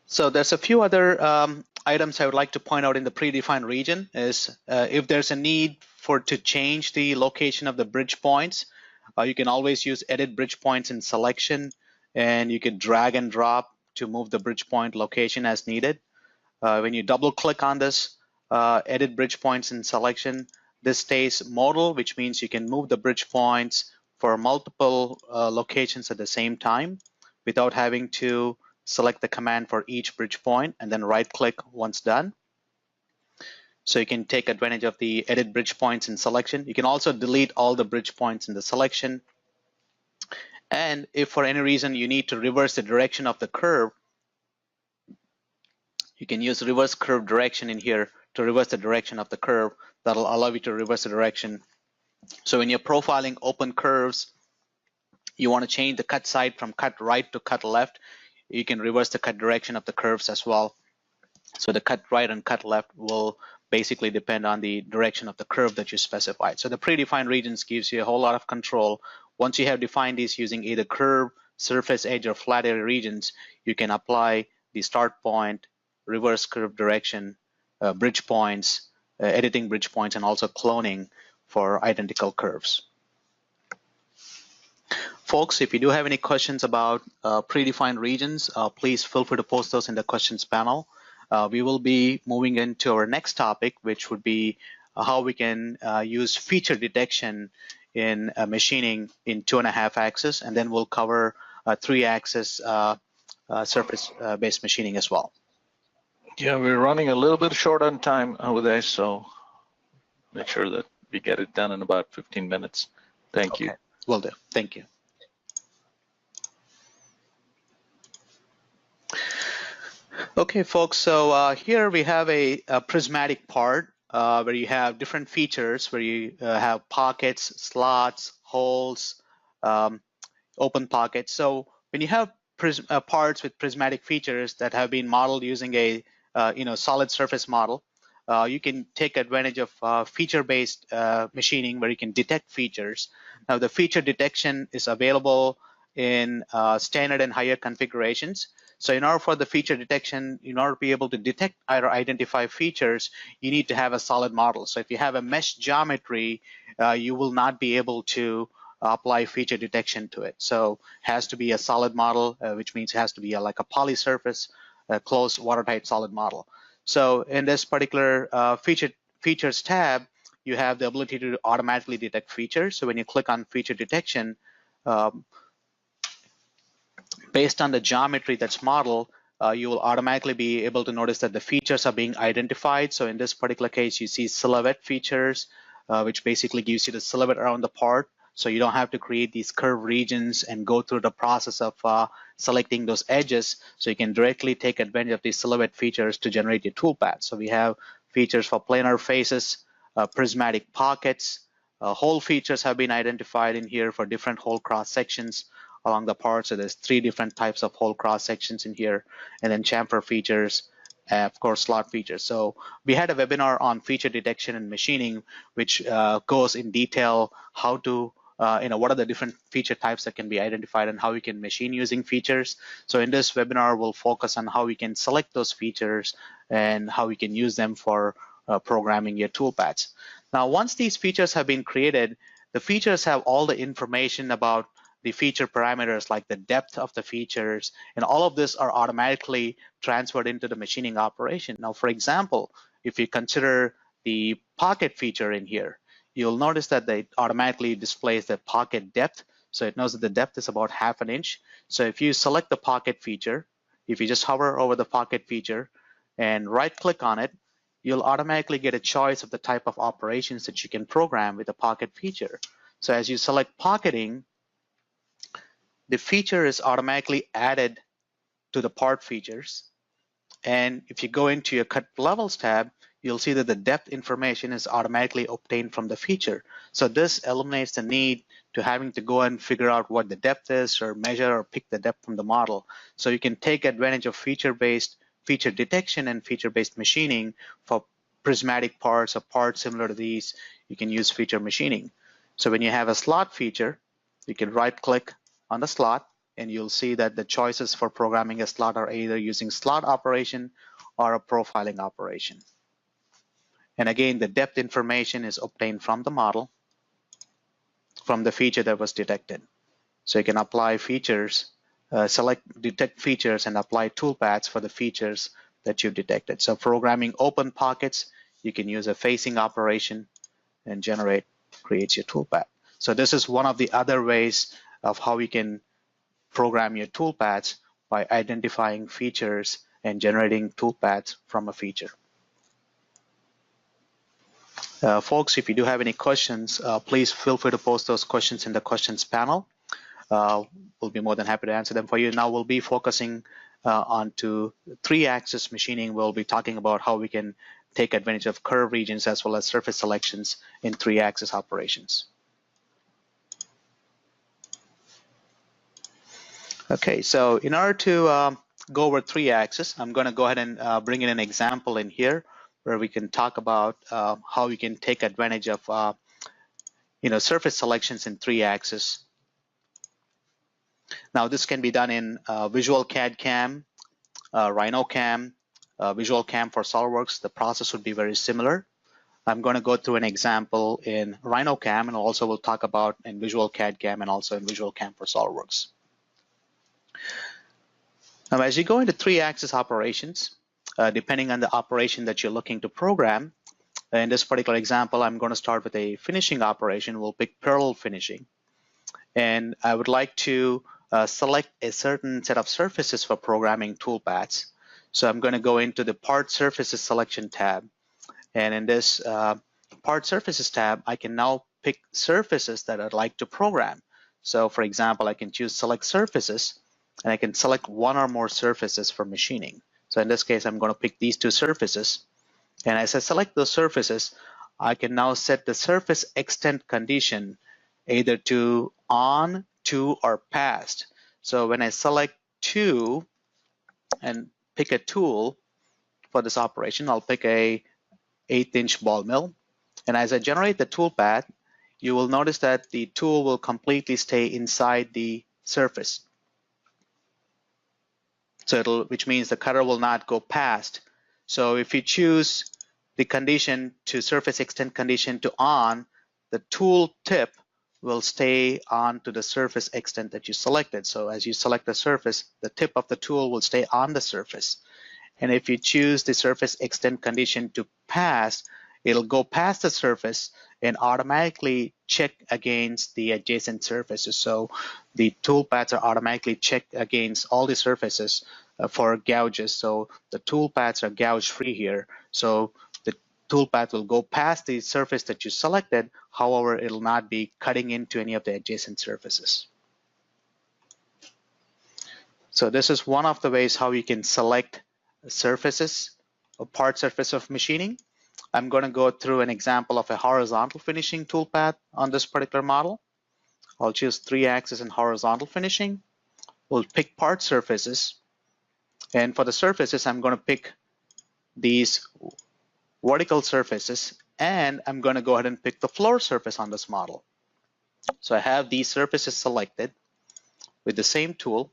So there's a few other items I would like to point out in the predefined region is if there's a need to change the location of the bridge points, you can always use edit bridge points in selection, and you can drag and drop to move the bridge point location as needed. When you double click on this edit bridge points in selection, this stays modal, which means you can move the bridge points for multiple locations at the same time without having to select the command for each bridge point and then right click once done. So you can take advantage of the edit bridge points in selection. You can also delete all the bridge points in the selection. And if for any reason you need to reverse the direction of the curve, you can use reverse curve direction in here to reverse the direction of the curve. That'll allow you to reverse the direction. So when you're profiling open curves, you want to change the cut side from cut right to cut left, you can reverse the cut direction of the curves as well. So the cut right and cut left will basically depend on the direction of the curve that you specified. So the predefined regions gives you a whole lot of control. Once you have defined these using either curve, surface, edge, or flat area regions, you can apply the start point, reverse curve direction, bridge points, editing bridge points, and also cloning for identical curves. Folks, if you do have any questions about predefined regions, please feel free to post those in the questions panel. We will be moving into our next topic, which would be how we can use feature detection in machining in 2.5 axis, and then we'll cover 3-axis surface-based machining as well. Yeah, we're running a little bit short on time with this, so make sure that we get it done in about 15 minutes. Thank you. Will do. Thank you. Okay, folks, so here we have a prismatic part where you have different features where you have pockets, slots, holes, open pockets. So when you have parts with prismatic features that have been modeled using a solid surface model, you can take advantage of feature-based machining where you can detect features. Now the feature detection is available in standard and higher configurations. So in order for the feature detection, in order to be able to detect or identify features, you need to have a solid model. So if you have a mesh geometry, you will not be able to apply feature detection to it. So it has to be a solid model, which means it has to be like a poly surface, a closed watertight solid model. So in this particular features tab, you have the ability to automatically detect features. So when you click on feature detection, um, based on the geometry that's modeled, you will automatically be able to notice that the features are being identified. So in this particular case, you see silhouette features, which basically gives you the silhouette around the part. So you don't have to create these curved regions and go through the process of selecting those edges. So you can directly take advantage of these silhouette features to generate your toolpath. So we have features for planar faces, prismatic pockets. Hole features have been identified in here for different hole cross sections along the part. So there's 3 different types of hole cross sections in here, and then chamfer features, of course, slot features. So we had a webinar on feature detection and machining, which goes in detail how to what are the different feature types that can be identified and how we can machine using features. So in this webinar, we'll focus on how we can select those features and how we can use them for programming your toolpaths. Now, once these features have been created, the features have all the information about the feature parameters, like the depth of the features, and all of this are automatically transferred into the machining operation. Now, for example, if you consider the pocket feature in here, you'll notice that it automatically displays the pocket depth. So it knows that the depth is about 1/2 inch. So if you select the pocket feature, if you just hover over the pocket feature and right click on it, you'll automatically get a choice of the type of operations that you can program with the pocket feature. So as you select pocketing, the feature is automatically added to the part features. And if you go into your cut levels tab, you'll see that the depth information is automatically obtained from the feature. So this eliminates the need to having to go and figure out what the depth is or measure or pick the depth from the model. So you can take advantage of feature-based feature detection and feature-based machining for prismatic parts or parts similar to these. You can use feature machining. So when you have a slot feature, you can right-click on the slot, and you'll see that the choices for programming a slot are either using slot operation or a profiling operation. And again, the depth information is obtained from the model, from the feature that was detected. So you can apply features, detect features and apply toolpaths for the features that you've detected. So programming open pockets, you can use a facing operation and creates your toolpath. So this is one of the other ways of how we can program your toolpaths, by identifying features and generating toolpaths from a feature. Folks, if you do have any questions, please feel free to post those questions in the questions panel. We'll be more than happy to answer them for you. Now we'll be focusing onto 3-axis machining. We'll be talking about how we can take advantage of curve regions as well as surface selections in 3-axis operations. Okay, so in order to go over 3-axis, I'm going to go ahead and bring in an example in here where we can talk about how we can take advantage of surface selections in 3-axis. Now this can be done in Visual CAD/CAM, RhinoCam, Visual CAM for SolidWorks. The process would be very similar. I'm going to go through an example in RhinoCam, and also we'll talk about in Visual CAD/CAM and also in Visual CAM for SolidWorks. Now, as you go into 3-axis operations, depending on the operation that you're looking to program, in this particular example, I'm going to start with a finishing operation. We'll pick parallel finishing. And I would like to select a certain set of surfaces for programming toolpaths. So I'm going to go into the Part Surfaces Selection tab. And in this Part Surfaces tab, I can now pick surfaces that I'd like to program. So for example, I can choose Select Surfaces, and I can select one or more surfaces for machining. So in this case, I'm going to pick these 2 surfaces. And as I select those surfaces, I can now set the surface extent condition either to on, to, or past. So when I select 2 and pick a tool for this operation, I'll pick a 1/8-inch ball mill. And as I generate the toolpath, you will notice that the tool will completely stay inside the surface. So which means the cutter will not go past. So if you choose the condition to surface extent condition to on, the tool tip will stay on to the surface extent that you selected. So as you select the surface, the tip of the tool will stay on the surface. And if you choose the surface extent condition to past, it'll go past the surface and automatically check against the adjacent surfaces. So the toolpaths are automatically checked against all the surfaces for gouges. So the toolpaths are gouge free here. So the toolpath will go past the surface that you selected. However, it'll not be cutting into any of the adjacent surfaces. So this is one of the ways how you can select surfaces or part surface of machining. I'm going to go through an example of a horizontal finishing toolpath on this particular model. I'll choose 3-axis and horizontal finishing. We'll pick part surfaces. And for the surfaces, I'm going to pick these vertical surfaces, and I'm going to go ahead and pick the floor surface on this model. So I have these surfaces selected with the same tool.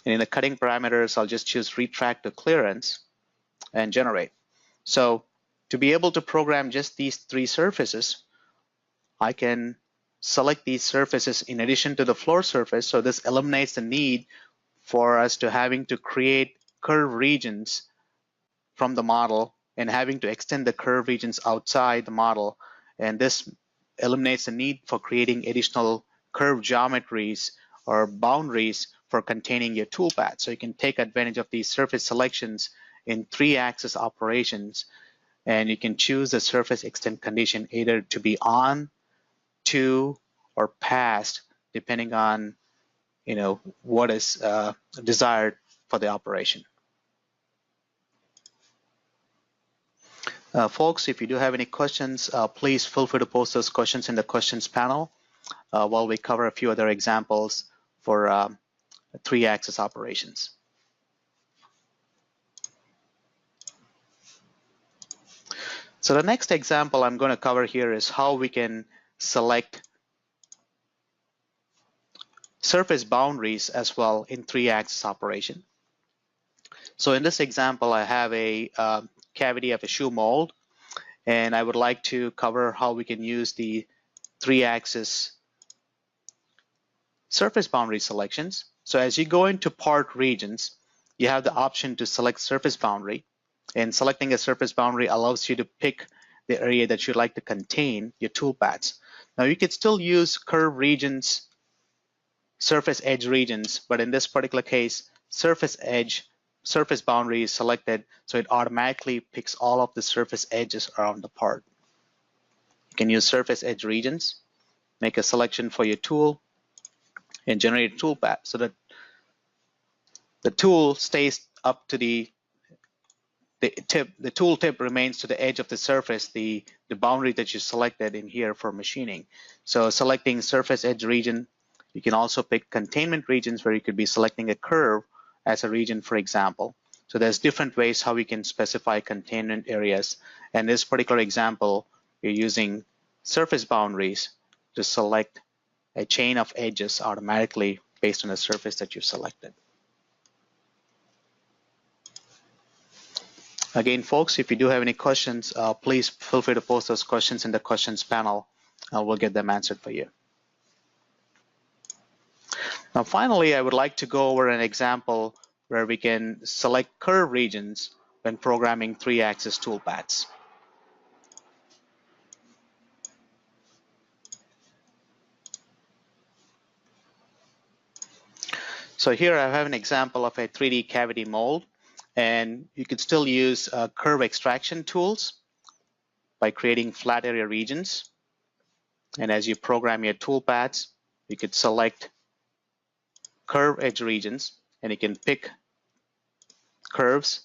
And in the cutting parameters, I'll just choose retract to clearance and generate. So to be able to program just these 3 surfaces, I can select these surfaces in addition to the floor surface. So this eliminates the need for us to having to create curve regions from the model and having to extend the curve regions outside the model. And this eliminates the need for creating additional curve geometries or boundaries for containing your toolpath. So you can take advantage of these surface selections in 3-axis operations, and you can choose the surface extent condition either to be on, to, or past, depending on what is desired for the operation. Folks, if you do have any questions, please feel free to post those questions in the questions panel while we cover a few other examples for 3-axis operations. So the next example I'm going to cover here is how we can select surface boundaries as well in 3-axis operation. So in this example, I have a cavity of a shoe mold, and I would like to cover how we can use the 3-axis surface boundary selections. So as you go into part regions, you have the option to select surface boundary, and selecting a surface boundary allows you to pick the area that you'd like to contain your toolpaths. Now you could still use curve regions, surface edge regions, but in this particular case, surface boundary is selected, so it automatically picks all of the surface edges around the part. You can use surface edge regions, make a selection for your tool, and generate a toolpath so that the tool stays up to the tip. The tool tip remains to the edge of the surface, the boundary that you selected in here for machining. So selecting surface edge region, you can also pick containment regions where you could be selecting a curve as a region, for example. So there's different ways how we can specify containment areas. And this particular example, you're using surface boundaries to select a chain of edges automatically based on the surface that you've selected. Again, folks, if you do have any questions, please feel free to post those questions in the questions panel. We'll get them answered for you. Now, finally, I would like to go over an example where we can select curve regions when programming 3-axis toolpaths. So here I have an example of a 3D cavity mold, and you could still use curve extraction tools by creating flat area regions. And as you program your toolpaths, you could select curve edge regions, and you can pick curves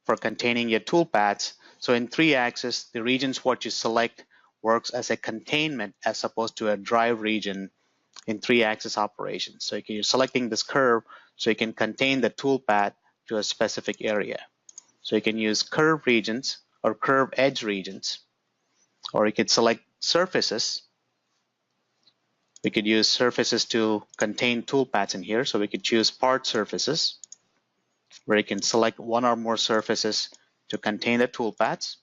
for containing your toolpaths. So in 3-axis, the regions what you select works as a containment as opposed to a drive region in 3-axis operations. So you're selecting this curve so you can contain the toolpath to a specific area. So you can use curve regions or curve edge regions, or you could select surfaces. We could use surfaces to contain toolpaths in here. So we could choose part surfaces, where you can select one or more surfaces to contain the toolpaths.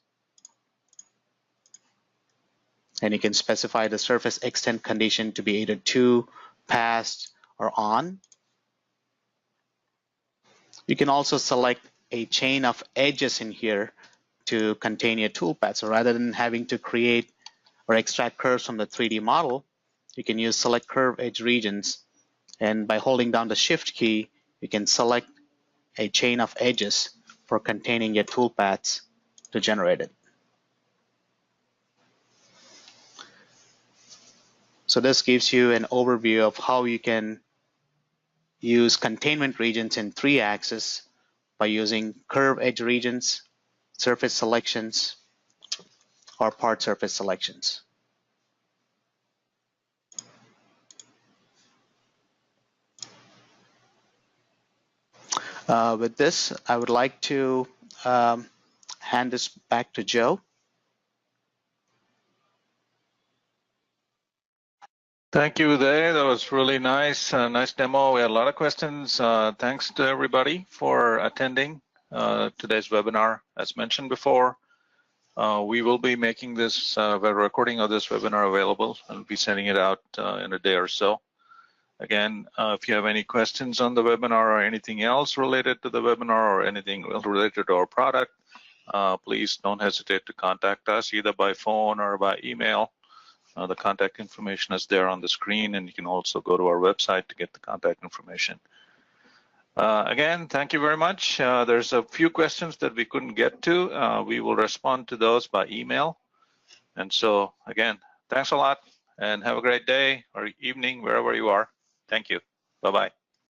And you can specify the surface extent condition to be either to, past, or on. You can also select a chain of edges in here to contain your toolpath. So rather than having to create or extract curves from the 3D model, you can use select curve edge regions. And by holding down the shift key, you can select a chain of edges for containing your toolpaths to generate it. So this gives you an overview of how you can use containment regions in 3-axis by using curve edge regions, surface selections, or part surface selections. With this, I would like to hand this back to Joe. Thank you, Uday. That was really nice. Nice demo. We had a lot of questions. Thanks to everybody for attending today's webinar. As mentioned before, we will be making this recording of this webinar available and be sending it out in a day or so. Again, if you have any questions on the webinar or anything else related to the webinar or anything related to our product, please don't hesitate to contact us either by phone or by email. The contact information is there on the screen, and you can also go to our website to get the contact information. Again, thank you very much. There's a few questions that we couldn't get to. We will respond to those by email. And so, again, thanks a lot, and have a great day or evening wherever you are. Thank you. Bye-bye.